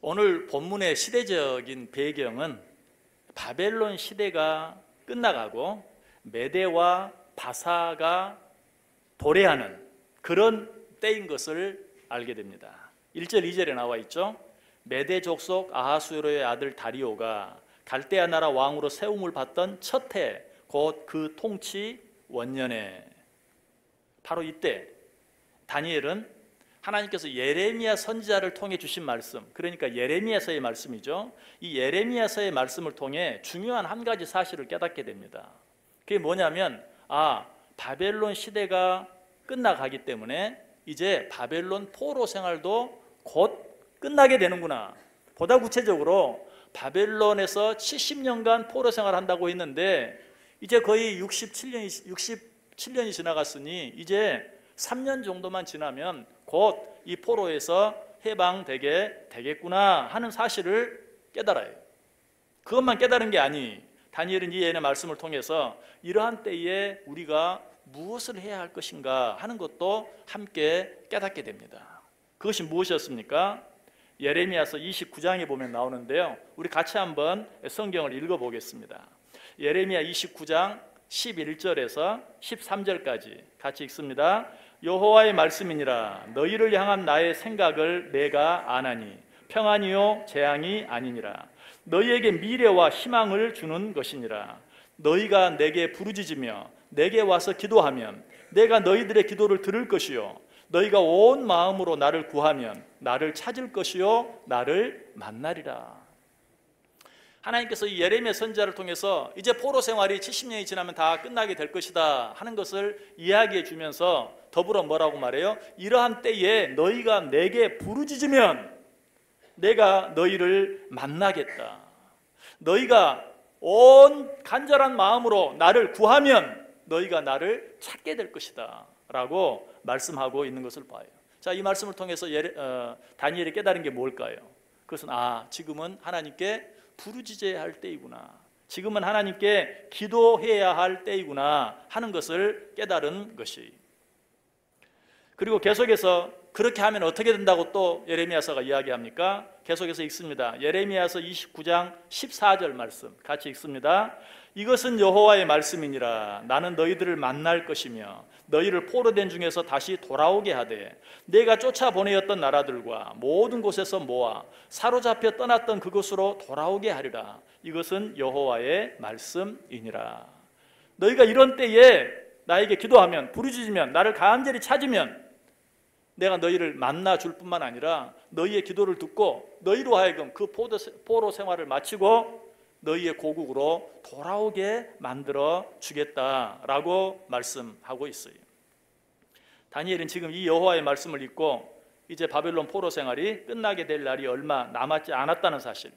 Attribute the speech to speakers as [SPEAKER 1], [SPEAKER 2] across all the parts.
[SPEAKER 1] 오늘 본문의 시대적인 배경은 바벨론 시대가 끝나가고 메대와 바사가 도래하는 그런 때인 것을 알게 됩니다. 1절 2절에 나와 있죠. 메대 족속 아하수에로의 아들 다리오가 갈대아 나라 왕으로 세움을 받던 첫 해, 곧 그 통치 원년에, 바로 이때 다니엘은 하나님께서 예레미야 선지자를 통해 주신 말씀, 그러니까 예레미야서의 말씀이죠. 이 예레미야서의 말씀을 통해 중요한 한 가지 사실을 깨닫게 됩니다. 그게 뭐냐면, 바벨론 시대가 끝나가기 때문에 이제 바벨론 포로 생활도 곧 끝나게 되는구나. 보다 구체적으로 바벨론에서 70년간 포로 생활한다고 했는데 이제 거의 67년이 지나갔으니 이제 3년 정도만 지나면 곧 이 포로에서 해방되게 되겠구나 하는 사실을 깨달아요. 그것만 깨달은 게 아니, 다니엘은 이 예언의 말씀을 통해서 이러한 때에 우리가 무엇을 해야 할 것인가 하는 것도 함께 깨닫게 됩니다. 그것이 무엇이었습니까? 예레미야서 29장에 보면 나오는데요, 우리 같이 한번 성경을 읽어보겠습니다. 예레미야 29장 11절에서 13절까지 같이 읽습니다. 여호와의 말씀이니라. 너희를 향한 나의 생각을 내가 아나니 평안이요 재앙이 아니니라. 너희에게 미래와 희망을 주는 것이니라. 너희가 내게 부르짖으며 내게 와서 기도하면 내가 너희들의 기도를 들을 것이요 너희가 온 마음으로 나를 구하면 나를 찾을 것이요 나를 만나리라. 하나님께서 이 예레미야 선지자를 통해서 이제 포로 생활이 70년이 지나면 다 끝나게 될 것이다 하는 것을 이야기해 주면서 더불어 뭐라고 말해요? 이러한 때에 너희가 내게 부르짖으면 내가 너희를 만나겠다. 너희가 온 간절한 마음으로 나를 구하면 너희가 나를 찾게 될 것이다 라고 말씀하고 있는 것을 봐요. 자, 이 말씀을 통해서 다니엘이 깨달은 게 뭘까요? 그것은 지금은 하나님께 부르짖어야 할 때이구나, 지금은 하나님께 기도해야 할 때이구나 하는 것을 깨달은 것이. 그리고 계속해서 그렇게 하면 어떻게 된다고 또 예레미야서가 이야기합니까? 계속해서 읽습니다. 예레미야서 29장 14절 말씀 같이 읽습니다. 이것은 여호와의 말씀이니라. 나는 너희들을 만날 것이며 너희를 포로된 중에서 다시 돌아오게 하되 내가 쫓아보내었던 나라들과 모든 곳에서 모아 사로잡혀 떠났던 그곳으로 돌아오게 하리라. 이것은 여호와의 말씀이니라. 너희가 이런 때에 나에게 기도하면, 부르짖으면, 나를 간절히 찾으면 내가 너희를 만나줄 뿐만 아니라 너희의 기도를 듣고 너희로 하여금 그 포로 생활을 마치고 너희의 고국으로 돌아오게 만들어 주겠다라고 말씀하고 있어요. 다니엘은 지금 이 여호와의 말씀을 읽고 이제 바벨론 포로 생활이 끝나게 될 날이 얼마 남았지 않았다는 사실,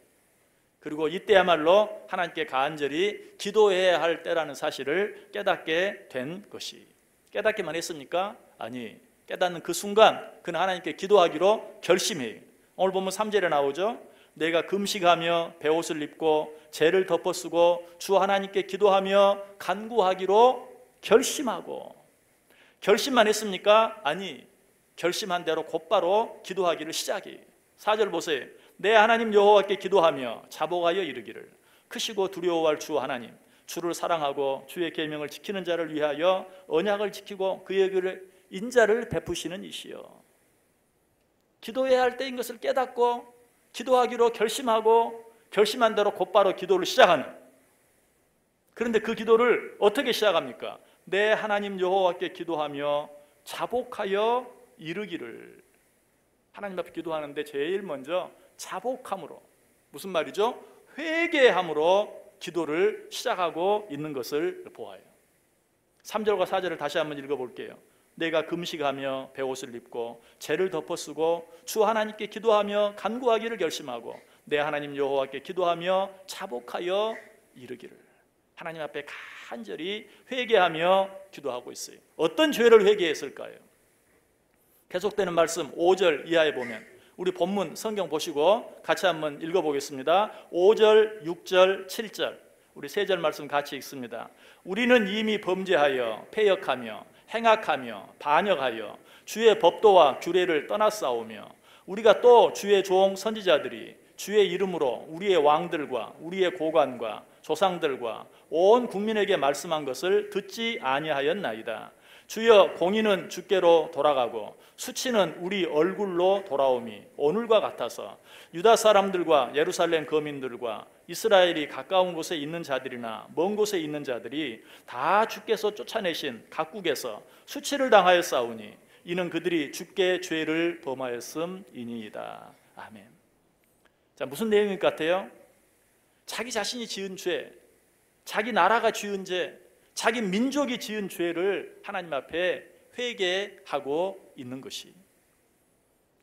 [SPEAKER 1] 그리고 이때야말로 하나님께 간절히 기도해야 할 때라는 사실을 깨닫게 된 것이. 깨닫기만 했습니까? 아니, 깨닫는 그 순간 그는 하나님께 기도하기로 결심해요. 오늘 보면 3절에 나오죠. 내가 금식하며 베옷을 입고 죄를 덮어쓰고 주 하나님께 기도하며 간구하기로 결심하고. 결심만 했습니까? 아니, 결심한 대로 곧바로 기도하기를 시작해요. 4절 보세요. 내 하나님 여호와께 기도하며 자복하여 이르기를 크시고 두려워할 주 하나님, 주를 사랑하고 주의 계명을 지키는 자를 위하여 언약을 지키고 그에게 인자를 베푸시는 이시여. 기도해야 할 때인 것을 깨닫고 기도하기로 결심하고 결심한 대로 곧바로 기도를 시작하는. 그런데 그 기도를 어떻게 시작합니까? 내 하나님 여호와께 기도하며 자복하여 이르기를. 하나님 앞에 기도하는데 제일 먼저 자복함으로, 무슨 말이죠? 회개함으로 기도를 시작하고 있는 것을 보아요. 3절과 4절을 다시 한번 읽어볼게요. 내가 금식하며 베옷을 입고 죄를 덮어쓰고 주 하나님께 기도하며 간구하기를 결심하고 내 하나님 여호와께 기도하며 자복하여 이르기를. 하나님 앞에 간절히 회개하며 기도하고 있어요. 어떤 죄를 회개했을까요? 계속되는 말씀 5절 이하에 보면, 우리 본문 성경 보시고 같이 한번 읽어보겠습니다. 5절, 6절, 7절 우리 세 절 말씀 같이 읽습니다. 우리는 이미 범죄하여 패역하며 행악하며 반역하여 주의 법도와 규례를 떠나싸우며 우리가 또 주의 종 선지자들이 주의 이름으로 우리의 왕들과 우리의 고관과 조상들과 온 국민에게 말씀한 것을 듣지 아니하였나이다. 주여, 공의는 주께로 돌아가고 수치는 우리 얼굴로 돌아옴이 오늘과 같아서 유다 사람들과 예루살렘 거민들과 이스라엘이 가까운 곳에 있는 자들이나 먼 곳에 있는 자들이 다 주께서 쫓아내신 각국에서 수치를 당하였사오니 이는 그들이 주께 죄를 범하였음이니이다. 아멘. 자, 무슨 내용일 것 같아요? 자기 자신이 지은 죄, 자기 나라가 지은 죄, 자기 민족이 지은 죄를 하나님 앞에 회개하고 있는 것이,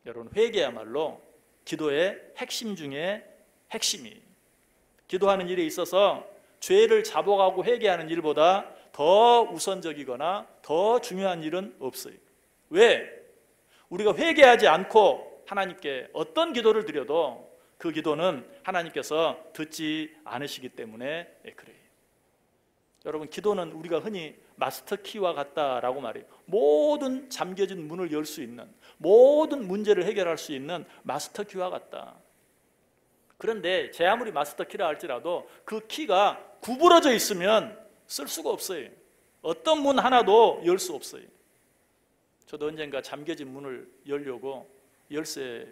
[SPEAKER 1] 여러분, 회개야말로 기도의 핵심 중에 핵심이, 기도하는 일에 있어서 죄를 자복하고 회개하는 일보다 더 우선적이거나 더 중요한 일은 없어요. 왜? 우리가 회개하지 않고 하나님께 어떤 기도를 드려도 그 기도는 하나님께서 듣지 않으시기 때문에 그래요. 여러분, 기도는 우리가 흔히 마스터키와 같다라고 말해요. 모든 잠겨진 문을 열 수 있는, 모든 문제를 해결할 수 있는 마스터키와 같다. 그런데 제 아무리 마스터키라 할지라도 그 키가 구부러져 있으면 쓸 수가 없어요. 어떤 문 하나도 열 수 없어요. 저도 언젠가 잠겨진 문을 열려고 열쇠로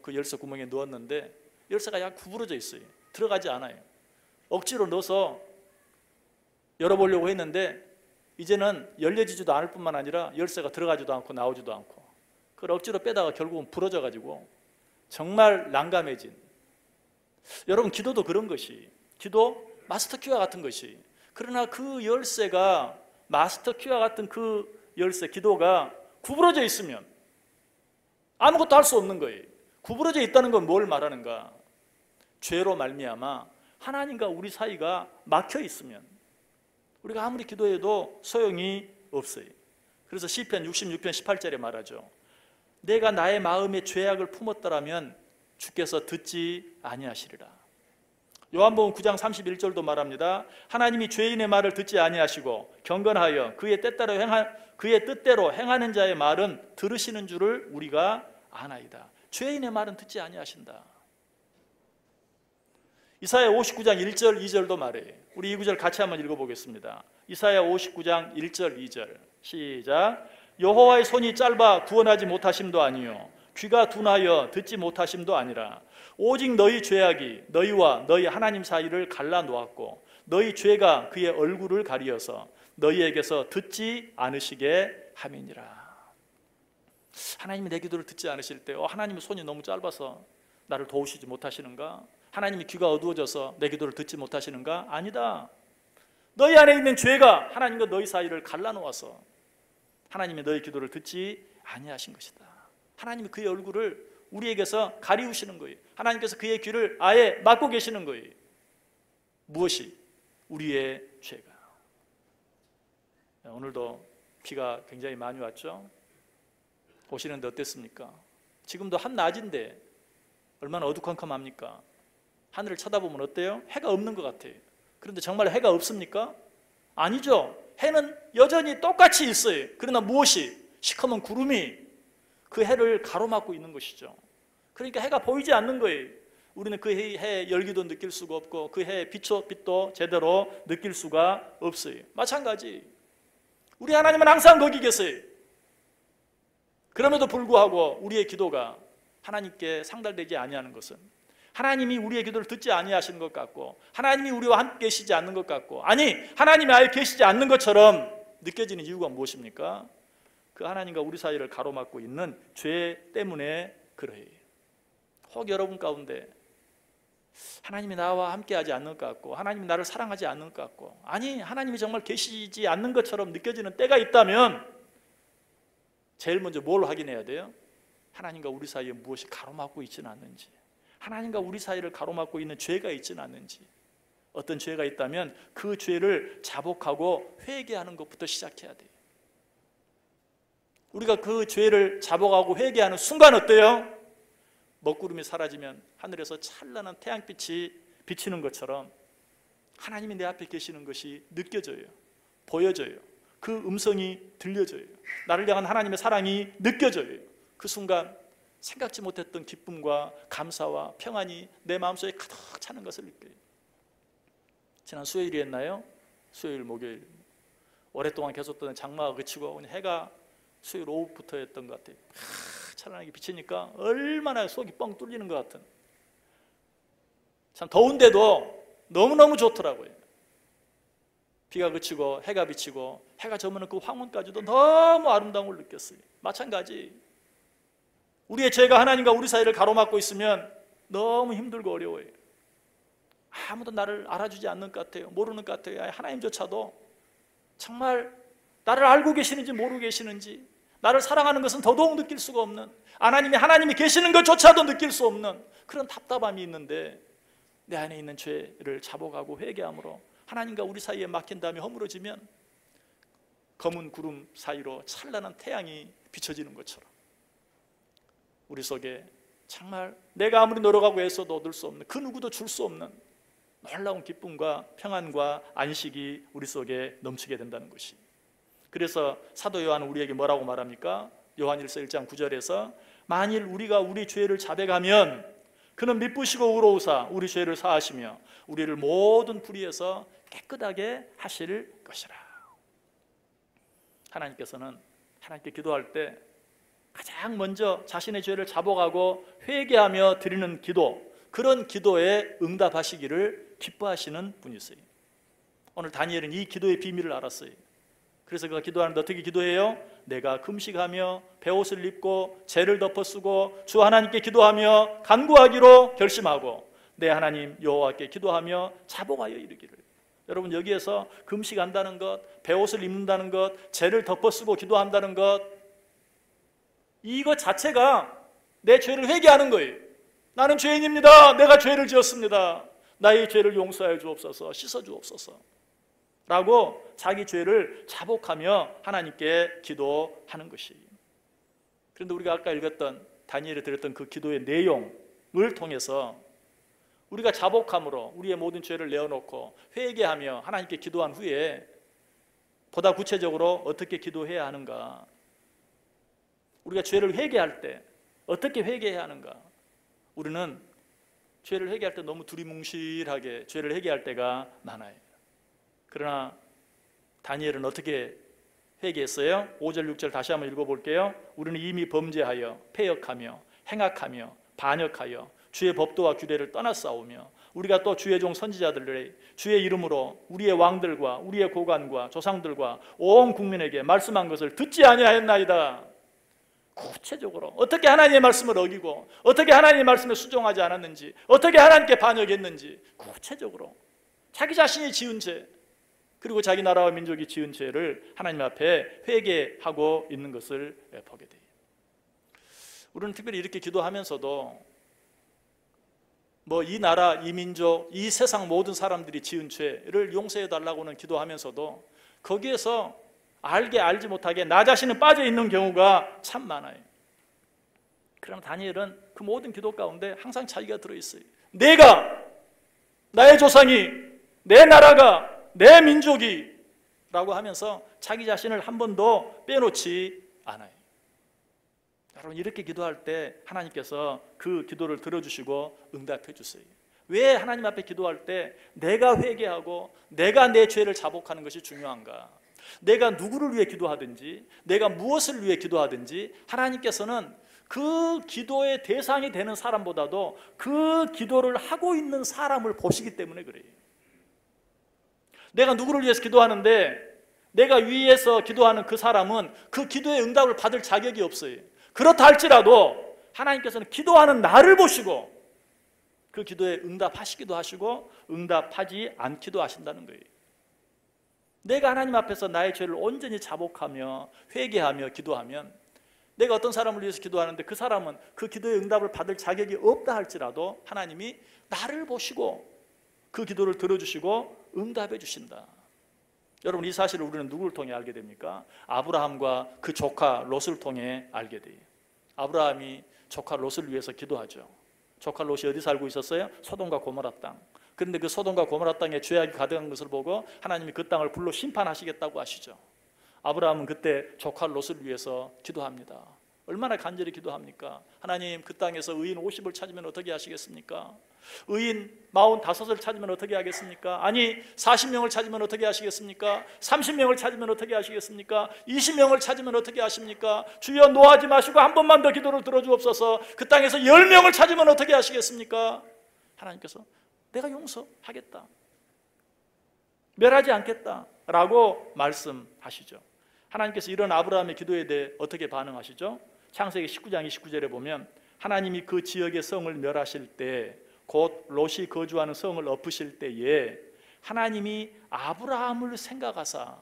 [SPEAKER 1] 그 열쇠 구멍에 넣었는데 열쇠가 약간 구부러져 있어요. 들어가지 않아요. 억지로 넣어서 열어보려고 했는데 이제는 열려지지도 않을 뿐만 아니라 열쇠가 들어가지도 않고 나오지도 않고, 그걸 억지로 빼다가 결국은 부러져 가지고 정말 난감해진. 여러분, 기도도 그런 것이, 기도 마스터키와 같은 것이, 그러나 그 열쇠가, 마스터키와 같은 그 열쇠, 기도가 구부러져 있으면 아무것도 할 수 없는 거예요. 구부러져 있다는 건 뭘 말하는가? 죄로 말미암아 하나님과 우리 사이가 막혀 있으면 우리가 아무리 기도해도 소용이 없어요. 그래서 시편 66편 18절에 말하죠. 내가 나의 마음에 죄악을 품었더라면 주께서 듣지 아니하시리라. 요한복음 9장 31절도 말합니다. 하나님이 죄인의 말을 듣지 아니하시고 경건하여 그의 뜻대로 행하는 자의 말은 들으시는 줄을 우리가 아나이다. 죄인의 말은 듣지 아니하신다. 이사야 59장 1절 2절도 말해요. 우리 이 구절 같이 한번 읽어보겠습니다. 이사야 59장 1절 2절 시작. 여호와의 손이 짧아 구원하지 못하심도 아니요 귀가 둔하여 듣지 못하심도 아니라 오직 너희 죄악이 너희와 너희 하나님 사이를 갈라놓았고 너희 죄가 그의 얼굴을 가리어서 너희에게서 듣지 않으시게 함이니라. 하나님이 내 기도를 듣지 않으실 때 하나님의 손이 너무 짧아서 나를 도우시지 못하시는가? 하나님이 귀가 어두워져서 내 기도를 듣지 못하시는가? 아니다. 너희 안에 있는 죄가 하나님과 너희 사이를 갈라놓아서 하나님이 너희 기도를 듣지 아니하신 것이다. 하나님이 그의 얼굴을 우리에게서 가리우시는 거예요. 하나님께서 그의 귀를 아예 막고 계시는 거예요. 무엇이? 우리의 죄가. 오늘도 비가 굉장히 많이 왔죠? 오시는데 어땠습니까? 지금도 한낮인데 얼마나 어두컴컴합니까? 하늘을 쳐다보면 어때요? 해가 없는 것 같아요. 그런데 정말 해가 없습니까? 아니죠. 해는 여전히 똑같이 있어요. 그러나 무엇이? 시커먼 구름이 그 해를 가로막고 있는 것이죠. 그러니까 해가 보이지 않는 거예요. 우리는 그 해의 열기도 느낄 수가 없고 그 해의 빛도 제대로 느낄 수가 없어요. 마찬가지 우리 하나님은 항상 거기 계세요. 그럼에도 불구하고 우리의 기도가 하나님께 상달되지 아니하는 것은 하나님이 우리의 기도를 듣지 아니하시는 것 같고 하나님이 우리와 함께 계시지 않는 것 같고, 아니 하나님이 아예 계시지 않는 것처럼 느껴지는 이유가 무엇입니까? 그 하나님과 우리 사이를 가로막고 있는 죄 때문에 그래요. 혹 여러분 가운데 하나님이 나와 함께하지 않는 것 같고 하나님이 나를 사랑하지 않는 것 같고, 아니 하나님이 정말 계시지 않는 것처럼 느껴지는 때가 있다면 제일 먼저 뭘 확인해야 돼요? 하나님과 우리 사이에 무엇이 가로막고 있지는 않는지, 하나님과 우리 사이를 가로막고 있는 죄가 있지는 않는지, 어떤 죄가 있다면 그 죄를 자복하고 회개하는 것부터 시작해야 돼요. 우리가 그 죄를 자복하고 회개하는 순간 어때요? 먹구름이 사라지면 하늘에서 찬란한 태양빛이 비치는 것처럼 하나님이 내 앞에 계시는 것이 느껴져요. 보여져요. 그 음성이 들려져요. 나를 향한 하나님의 사랑이 느껴져요. 그 순간 생각지 못했던 기쁨과 감사와 평안이 내 마음속에 가득 차는 것을 느껴요. 지난 수요일이었나요? 수요일, 목요일 오랫동안 계속되는 장마가 그치고 해가 수요일 오후부터였던 것 같아요. 찬란하게 비치니까 얼마나 속이 뻥 뚫리는 것 같은, 참 더운데도 너무너무 좋더라고요. 비가 그치고 해가 비치고 해가 저무는 그 황혼까지도 너무 아름다움을 느꼈어요. 마찬가지 우리의 죄가 하나님과 우리 사이를 가로막고 있으면 너무 힘들고 어려워요. 아무도 나를 알아주지 않는 것 같아요. 모르는 것 같아요. 하나님조차도 정말 나를 알고 계시는지 모르고 계시는지, 나를 사랑하는 것은 더더욱 느낄 수가 없는, 하나님이 계시는 것조차도 느낄 수 없는 그런 답답함이 있는데, 내 안에 있는 죄를 자복하고 회개함으로 하나님과 우리 사이에 막힌 다음에 허물어지면 검은 구름 사이로 찬란한 태양이 비춰지는 것처럼 우리 속에 정말 내가 아무리 노력하고 애써도 얻을 수 없는, 그 누구도 줄 수 없는 놀라운 기쁨과 평안과 안식이 우리 속에 넘치게 된다는 것이. 그래서 사도 요한은 우리에게 뭐라고 말합니까? 요한일서 1장 9절에서 만일 우리가 우리 죄를 자백하면 그는 미쁘시고 의로우사 우리 죄를 사하시며 우리를 모든 불의에서 깨끗하게 하실 것이라. 하나님께서는 하나님께 기도할 때 가장 먼저 자신의 죄를 자복하고 회개하며 드리는 기도, 그런 기도에 응답하시기를 기뻐하시는 분이세요. 오늘 다니엘은 이 기도의 비밀을 알았어요. 그래서 그가 기도하는데 어떻게 기도해요? 내가 금식하며 베옷을 입고 죄를 덮어쓰고 주 하나님께 기도하며 간구하기로 결심하고 내 하나님 여호와께 기도하며 자복하여 이르기를. 여러분, 여기에서 금식한다는 것, 베옷을 입는다는 것, 죄를 덮어쓰고 기도한다는 것, 이것 자체가 내 죄를 회개하는 거예요. 나는 죄인입니다. 내가 죄를 지었습니다. 나의 죄를 용서하여 주옵소서, 씻어 주옵소서 라고 자기 죄를 자복하며 하나님께 기도하는 것이. 그런데 우리가 아까 읽었던 다니엘이 드렸던 그 기도의 내용을 통해서 우리가 자복함으로 우리의 모든 죄를 내어놓고 회개하며 하나님께 기도한 후에 보다 구체적으로 어떻게 기도해야 하는가, 우리가 죄를 회개할 때 어떻게 회개해야 하는가. 우리는 죄를 회개할 때 너무 두리뭉실하게 죄를 회개할 때가 많아요. 그러나 다니엘은 어떻게 회개했어요? 5절 6절 다시 한번 읽어볼게요. 우리는 이미 범죄하여 패역하며 행악하며 반역하여 주의 법도와 규례를 떠나싸우며 우리가 또 주의 종 선지자들의 주의 이름으로 우리의 왕들과 우리의 고관과 조상들과 온 국민에게 말씀한 것을 듣지 아니하였나이다. 구체적으로 어떻게 하나님의 말씀을 어기고 어떻게 하나님의 말씀에 순종하지 않았는지, 어떻게 하나님께 반역했는지 구체적으로 자기 자신이 지은 죄, 그리고 자기 나라와 민족이 지은 죄를 하나님 앞에 회개하고 있는 것을 보게 돼요. 우리는 특별히 이렇게 기도하면서도 이 나라, 이 민족, 이 세상 모든 사람들이 지은 죄를 용서해 달라고는 기도하면서도 거기에서 알지 못하게 나 자신은 빠져 있는 경우가 참 많아요. 그러나 다니엘은 그 모든 기도 가운데 항상 자기가 들어있어요. 내가, 나의 조상이, 내 나라가, 내 민족이 라고 하면서 자기 자신을 한 번도 빼놓지 않아요. 여러분, 이렇게 기도할 때 하나님께서 그 기도를 들어주시고 응답해 주세요. 왜 하나님 앞에 기도할 때 내가 회개하고 내가 내 죄를 자복하는 것이 중요한가? 내가 누구를 위해 기도하든지 내가 무엇을 위해 기도하든지 하나님께서는 그 기도의 대상이 되는 사람보다도 그 기도를 하고 있는 사람을 보시기 때문에 그래요. 내가 누구를 위해서 기도하는데 내가 위에서 기도하는 그 사람은 그 기도의 응답을 받을 자격이 없어요. 그렇다 할지라도 하나님께서는 기도하는 나를 보시고 그 기도에 응답하시기도 하시고 응답하지 않기도 하신다는 거예요. 내가 하나님 앞에서 나의 죄를 온전히 자복하며 회개하며 기도하면, 내가 어떤 사람을 위해서 기도하는데 그 사람은 그 기도의 응답을 받을 자격이 없다 할지라도 하나님이 나를 보시고 그 기도를 들어주시고 응답해 주신다. 여러분, 이 사실을 우리는 누구를 통해 알게 됩니까? 아브라함과 그 조카 롯을 통해 알게 돼요. 아브라함이 조카 롯을 위해서 기도하죠. 조카 롯이 어디 살고 있었어요? 소돔과 고모라 땅. 그런데 그 소돔과 고모라 땅에 죄악이 가득한 것을 보고 하나님이 그 땅을 불로 심판하시겠다고 하시죠. 아브라함은 그때 조카 롯을 위해서 기도합니다. 얼마나 간절히 기도합니까? 하나님, 그 땅에서 의인 50을 찾으면 어떻게 하시겠습니까? 의인 45을 찾으면 어떻게 하겠습니까? 아니 40명을 찾으면 어떻게 하시겠습니까? 30명을 찾으면 어떻게 하시겠습니까? 20명을 찾으면 어떻게 하십니까? 주여 노하지 마시고 한 번만 더 기도를 들어주옵소서. 그 땅에서 10명을 찾으면 어떻게 하시겠습니까? 하나님께서 내가 용서하겠다, 멸하지 않겠다 라고 말씀하시죠. 하나님께서 이런 아브라함의 기도에 대해 어떻게 반응하시죠? 창세기 19장 29절에 보면 하나님이 그 지역의 성을 멸하실 때, 곧 롯이 거주하는 성을 엎으실 때에 하나님이 아브라함을 생각하사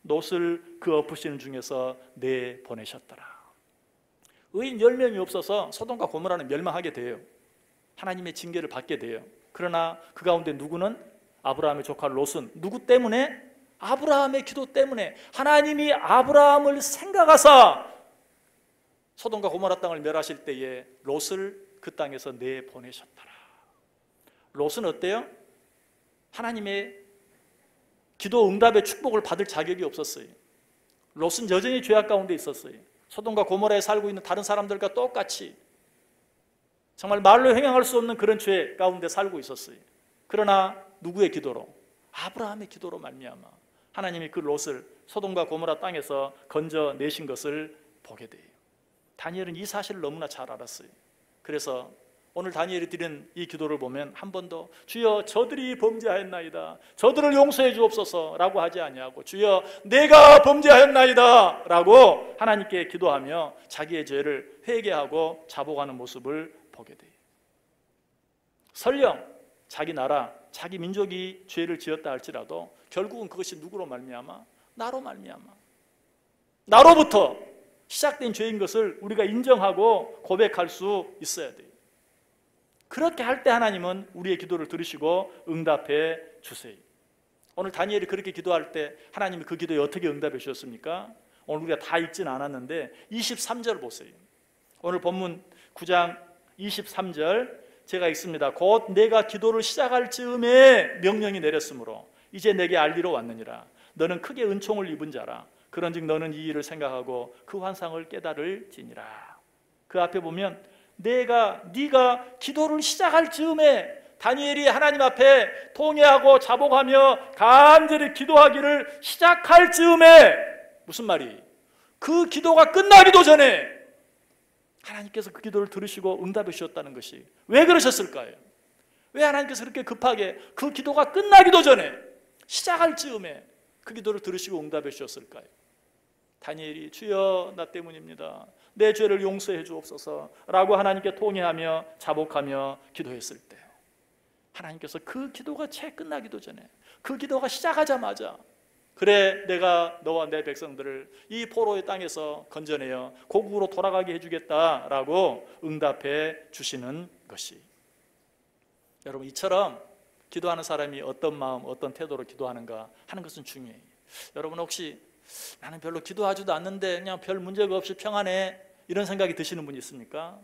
[SPEAKER 1] 롯을 그 엎으시는 중에서 내보내셨더라. 의인 10명이 없어서 소돔과 고모라는 멸망하게 돼요. 하나님의 징계를 받게 돼요. 그러나 그 가운데 누구는, 아브라함의 조카 롯은 누구 때문에? 아브라함의 기도 때문에 하나님이 아브라함을 생각하사 소돔과 고모라 땅을 멸하실 때에 롯을 그 땅에서 내보내셨더라. 롯은 어때요? 하나님의 기도 응답의 축복을 받을 자격이 없었어요. 롯은 여전히 죄악 가운데 있었어요. 소돔과 고모라에 살고 있는 다른 사람들과 똑같이 정말 말로 행할 수 없는 그런 죄 가운데 살고 있었어요. 그러나 누구의 기도로? 아브라함의 기도로 말미암아 하나님이 그 롯을 소돔과 고모라 땅에서 건져내신 것을 보게 돼요. 다니엘은 이 사실을 너무나 잘 알았어요. 그래서 오늘 다니엘이 드린 이 기도를 보면 한 번도 주여 저들이 범죄하였나이다, 저들을 용서해 주옵소서 라고 하지 아니하고 주여 내가 범죄하였나이다 라고 하나님께 기도하며 자기의 죄를 회개하고 자복하는 모습을 보게 돼요. 설령 자기 나라, 자기 민족이 죄를 지었다 할지라도 결국은 그것이 누구로 말미암아? 나로 말미암아. 나로부터 시작된 죄인 것을 우리가 인정하고 고백할 수 있어야 돼요. 그렇게 할 때 하나님은 우리의 기도를 들으시고 응답해 주세요. 오늘 다니엘이 그렇게 기도할 때 하나님이 그 기도에 어떻게 응답해 주셨습니까? 오늘 우리가 다 읽진 않았는데 23절 보세요. 오늘 본문 9장 23절 제가 읽습니다. 곧 내가 기도를 시작할 즈음에 명령이 내렸으므로 이제 내게 알리러 왔느니라. 너는 크게 은총을 입은 자라. 그런즉 너는 이 일을 생각하고 그 환상을 깨달을지니라. 그 앞에 보면 네가 기도를 시작할 즈음에 다니엘이 하나님 앞에 통회하고 자복하며 간절히 기도하기를 시작할 즈음에, 무슨 말이? 그 기도가 끝나기도 전에 하나님께서 그 기도를 들으시고 응답해 주셨다는 것이 왜 그러셨을까요? 왜 하나님께서 그렇게 급하게 그 기도가 끝나기도 전에 시작할 즈음에 그 기도를 들으시고 응답해 주셨을까요? 다니엘이 주여 나 때문입니다, 내 죄를 용서해 주옵소서 라고 하나님께 통회하며 자복하며 기도했을 때 하나님께서 그 기도가 채 끝나기도 전에, 그 기도가 시작하자마자 그래 내가 너와 내 백성들을 이 포로의 땅에서 건져내어 고국으로 돌아가게 해주겠다라고 응답해 주시는 것이, 여러분 이처럼 기도하는 사람이 어떤 마음, 어떤 태도로 기도하는가 하는 것은 중요해요. 여러분 혹시 나는 별로 기도하지도 않는데 그냥 별 문제가 없이 평안해, 이런 생각이 드시는 분이 있습니까?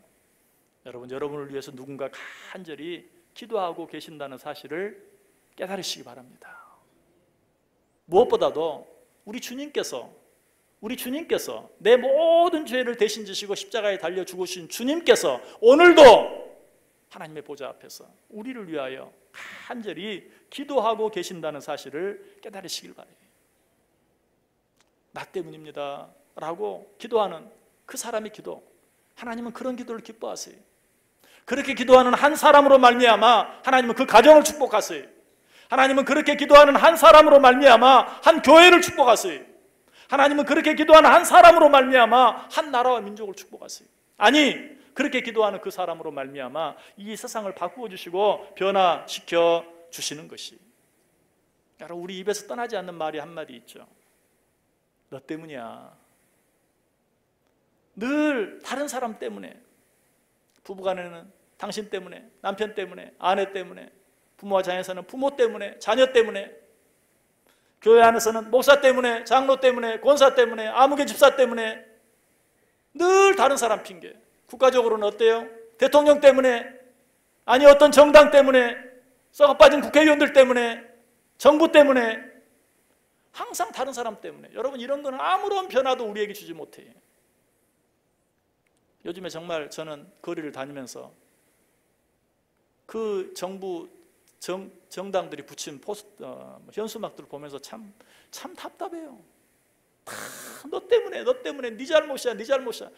[SPEAKER 1] 여러분, 여러분을 위해서 누군가 간절히 기도하고 계신다는 사실을 깨달으시기 바랍니다. 무엇보다도 우리 주님께서 내 모든 죄를 대신 지시고 십자가에 달려 죽으신 주님께서 오늘도 하나님의 보좌 앞에서 우리를 위하여 간절히 기도하고 계신다는 사실을 깨달으시길 바라요. 나 때문입니다 라고 기도하는 그 사람의 기도, 하나님은 그런 기도를 기뻐하세요. 그렇게 기도하는 한 사람으로 말미암아 하나님은 그 가정을 축복하세요. 하나님은 그렇게 기도하는 한 사람으로 말미암아 한 교회를 축복하세요. 하나님은 그렇게 기도하는 한 사람으로 말미암아 한 나라와 민족을 축복하세요. 아니, 그렇게 기도하는 그 사람으로 말미암아 이 세상을 바꾸어 주시고 변화시켜 주시는 것이, 여러분 우리 입에서 떠나지 않는 말이 한마디 있죠. 너 때문이야. 늘 다른 사람 때문에, 부부간에는 당신 때문에, 남편 때문에, 아내 때문에, 부모와 자녀에서는 부모 때문에, 자녀 때문에, 교회 안에서는 목사 때문에, 장로 때문에, 권사 때문에, 아무개 집사 때문에 늘 다른 사람 핑계. 국가적으로는 어때요? 대통령 때문에, 아니 어떤 정당 때문에, 썩어빠진 국회의원들 때문에, 정부 때문에, 항상 다른 사람 때문에. 여러분 이런 거는 아무런 변화도 우리에게 주지 못해요. 요즘에 정말 저는 거리를 다니면서 그 정부 정당들이 붙인 현수막들을 보면서 참 답답해요. 다 너 때문에 네 잘못이야, 네 잘못이야.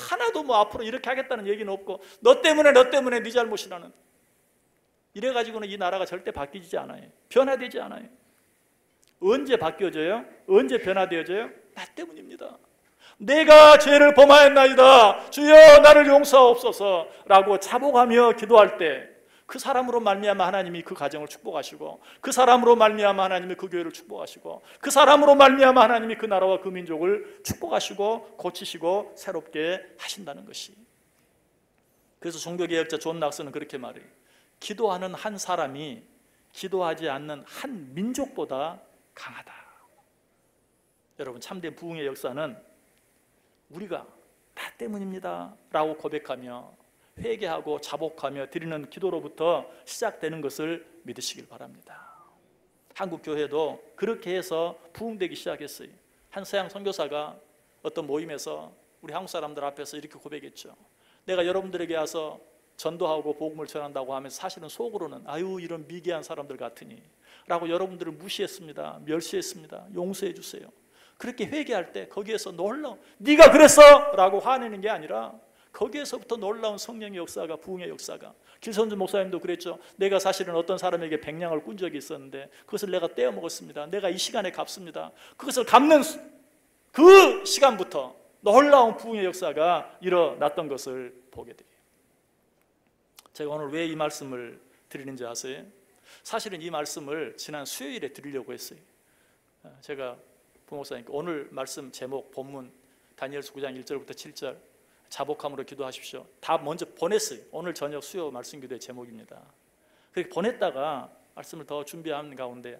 [SPEAKER 1] 하나도 뭐 앞으로 이렇게 하겠다는 얘기는 없고 너 때문에 네 잘못이라는. 이래가지고는 이 나라가 절대 바뀌지 않아요. 변화되지 않아요. 언제 바뀌어져요? 언제 변화되어져요? 나 때문입니다. 내가 죄를 범하였나이다. 주여 나를 용서하옵소서 라고 자복하며 기도할 때 그 사람으로 말미암아 하나님이 그 가정을 축복하시고, 그 사람으로 말미암아 하나님이 그 교회를 축복하시고, 그 사람으로 말미암아 하나님이 그 나라와 그 민족을 축복하시고 고치시고 새롭게 하신다는 것이. 그래서 종교개혁자 존 낙스는 그렇게 말해요. 기도하는 한 사람이 기도하지 않는 한 민족보다 강하다. 여러분, 참된 부흥의 역사는 우리가 나 때문입니다 라고 고백하며 회개하고 자복하며 드리는 기도로부터 시작되는 것을 믿으시길 바랍니다. 한국 교회도 그렇게 해서 부흥되기 시작했어요. 한 서양 선교사가 어떤 모임에서 우리 한국 사람들 앞에서 이렇게 고백했죠. 내가 여러분들에게 와서 전도하고 복음을 전한다고 하면서 사실은 속으로는 아유 이런 미개한 사람들 같으니 라고 여러분들을 무시했습니다. 멸시했습니다. 용서해 주세요. 그렇게 회개할 때 거기에서 놀라운, 네가 그랬어! 라고 화내는 게 아니라 거기에서부터 놀라운 성령의 역사가, 부흥의 역사가. 길선주 목사님도 그랬죠. 내가 사실은 어떤 사람에게 백냥을 꾼 적이 있었는데 그것을 내가 떼어 먹었습니다. 내가 이 시간에 갚습니다. 그것을 갚는 그 시간부터 놀라운 부흥의 역사가 일어났던 것을 보게 돼요. 제가 오늘 왜 이 말씀을 드리는지 아세요? 사실은 이 말씀을 지난 수요일에 드리려고 했어요. 제가 부목사님께 오늘 말씀 제목 본문 다니엘서 9장 1절부터 7절 자복함으로 기도하십시오. 다 먼저 보냈어요. 오늘 저녁 수요 말씀 기도의 제목입니다. 그렇게 보냈다가 말씀을 더 준비하는 가운데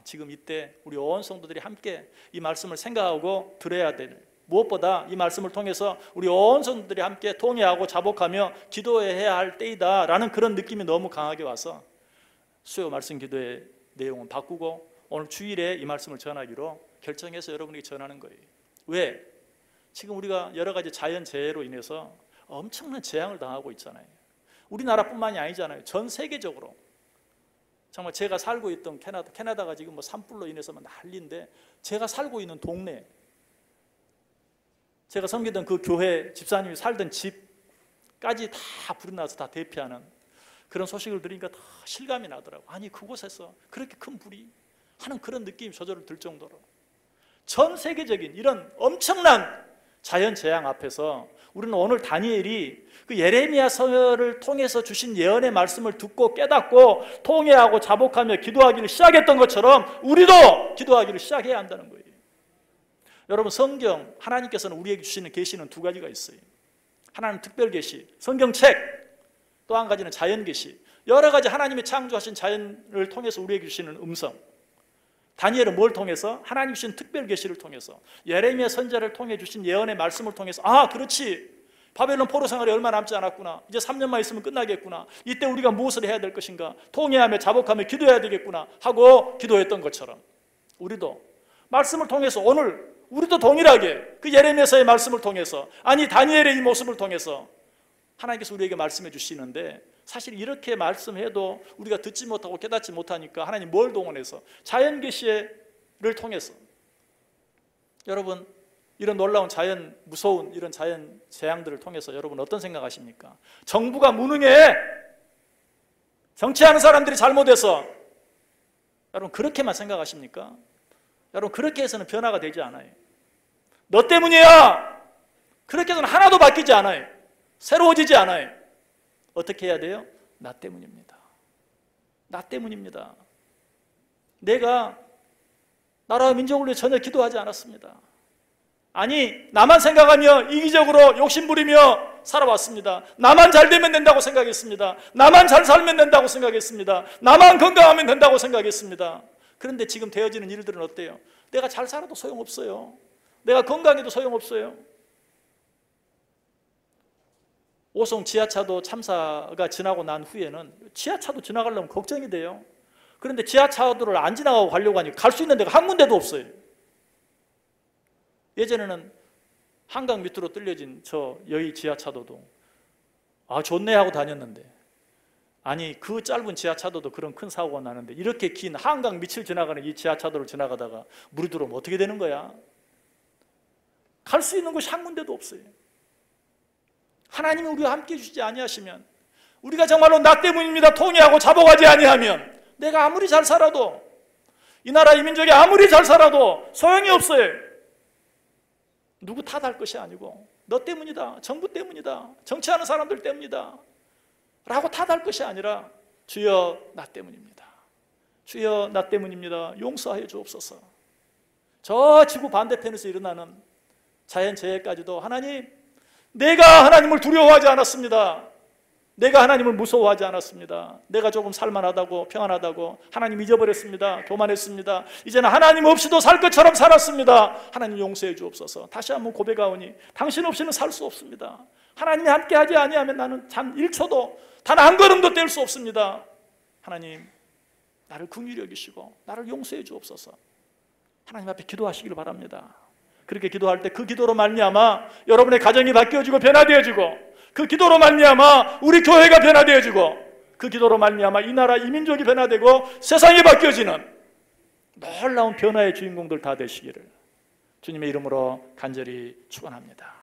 [SPEAKER 1] 지금 이때 우리 온 성도들이 함께 이 말씀을 생각하고 들어야 될, 무엇보다 이 말씀을 통해서 우리 온 성도들이 함께 통회하고 자복하며 기도해야 할 때이다 라는 그런 느낌이 너무 강하게 와서 수요 말씀 기도의 내용은 바꾸고 오늘 주일에 이 말씀을 전하기로 결정해서 여러분에게 전하는 거예요. 왜? 지금 우리가 여러 가지 자연재해로 인해서 엄청난 재앙을 당하고 있잖아요. 우리나라뿐만이 아니잖아요. 전 세계적으로. 정말 제가 살고 있던 캐나다가 지금 뭐 산불로 인해서 난리인데 제가 살고 있는 동네, 제가 섬기던 그 교회 집사님이 살던 집까지 다 불이 나서 다 대피하는 그런 소식을 들으니까 더 실감이 나더라고요. 아니 그곳에서 그렇게 큰 불이 하는 그런 느낌이 저절로 들 정도로 전 세계적인 이런 엄청난 자연재앙 앞에서 우리는 오늘 다니엘이 그 예레미야 서열을 통해서 주신 예언의 말씀을 듣고 깨닫고 통회하고 자복하며 기도하기를 시작했던 것처럼 우리도 기도하기를 시작해야 한다는 거예요. 여러분, 성경 하나님께서는 우리에게 주시는 계시는 두 가지가 있어요. 하나는 특별 계시, 성경책, 또 한 가지는 자연 계시. 여러 가지 하나님이 창조하신 자연을 통해서 우리에게 주시는 음성. 다니엘은 뭘 통해서? 하나님 주신 특별 계시를 통해서, 예레미야 선지자를 통해 주신 예언의 말씀을 통해서 그렇지, 바벨론 포로 생활이 얼마 남지 않았구나, 이제 3년만 있으면 끝나겠구나, 이때 우리가 무엇을 해야 될 것인가, 통회하며 자복하며 기도해야 되겠구나 하고 기도했던 것처럼 우리도 말씀을 통해서 오늘 우리도 동일하게 그 예레미야서의 말씀을 통해서, 아니 다니엘의 이 모습을 통해서 하나님께서 우리에게 말씀해 주시는데, 사실 이렇게 말씀해도 우리가 듣지 못하고 깨닫지 못하니까 하나님 뭘 동원해서? 자연 계시를 통해서. 여러분, 이런 놀라운 자연, 무서운 이런 자연 재앙들을 통해서 여러분 어떤 생각하십니까? 정부가 무능해, 정치하는 사람들이 잘못해서, 여러분 그렇게만 생각하십니까? 여러분 그렇게 해서는 변화가 되지 않아요. 너 때문이야, 그렇게 해서는 하나도 바뀌지 않아요. 새로워지지 않아요. 어떻게 해야 돼요? 나 때문입니다. 나 때문입니다. 내가 나라와 민족을 위해 전혀 기도하지 않았습니다. 아니, 나만 생각하며 이기적으로 욕심부리며 살아왔습니다. 나만 잘 되면 된다고 생각했습니다. 나만 잘 살면 된다고 생각했습니다. 나만 건강하면 된다고 생각했습니다. 그런데 지금 되어지는 일들은 어때요? 내가 잘 살아도 소용없어요. 내가 건강해도 소용없어요. 오송 지하차도 참사가 지나고 난 후에는 지하차도 지나가려면 걱정이 돼요. 그런데 지하차도를 안 지나가고 가려고 하니까 갈 수 있는 데가 한 군데도 없어요. 예전에는 한강 밑으로 뚫려진 저 여의 지하차도도 아 좋네 하고 다녔는데, 아니 그 짧은 지하차도도 그런 큰 사고가 나는데 이렇게 긴 한강 밑을 지나가는 이 지하차도를 지나가다가 물이 들어오면 어떻게 되는 거야? 갈 수 있는 곳이 한 군데도 없어요. 하나님이 우리와 함께 해주시지 아니하시면, 우리가 정말로 나 때문입니다 통회하고 자복하지 아니하면, 내가 아무리 잘 살아도, 이 나라 이 민족이 아무리 잘 살아도 소용이 없어요. 누구 탓할 것이 아니고 너 때문이다, 정부 때문이다, 정치하는 사람들 때문이다 라고 탓할 것이 아니라, 주여 나 때문입니다, 주여 나 때문입니다, 용서하여 주옵소서. 저 지구 반대편에서 일어나는 자연재해까지도 하나님, 내가 하나님을 두려워하지 않았습니다, 내가 하나님을 무서워하지 않았습니다, 내가 조금 살만하다고 평안하다고 하나님 잊어버렸습니다, 교만했습니다, 이제는 하나님 없이도 살 것처럼 살았습니다, 하나님 용서해 주옵소서. 다시 한번 고백하오니 당신 없이는 살 수 없습니다. 하나님이 함께하지 아니하면 나는 단 1초도 단 한 걸음도 뗄 수 없습니다. 하나님 나를 긍휼히 여기시고 나를 용서해 주옵소서. 하나님 앞에 기도하시길 바랍니다. 그렇게 기도할 때 그 기도로 말미암아 여러분의 가정이 바뀌어지고 변화되어지고, 그 기도로 말미암아 우리 교회가 변화되어지고, 그 기도로 말미암아 이 나라 이 민족이 변화되고 세상이 바뀌어지는 놀라운 변화의 주인공들 다 되시기를 주님의 이름으로 간절히 축원합니다.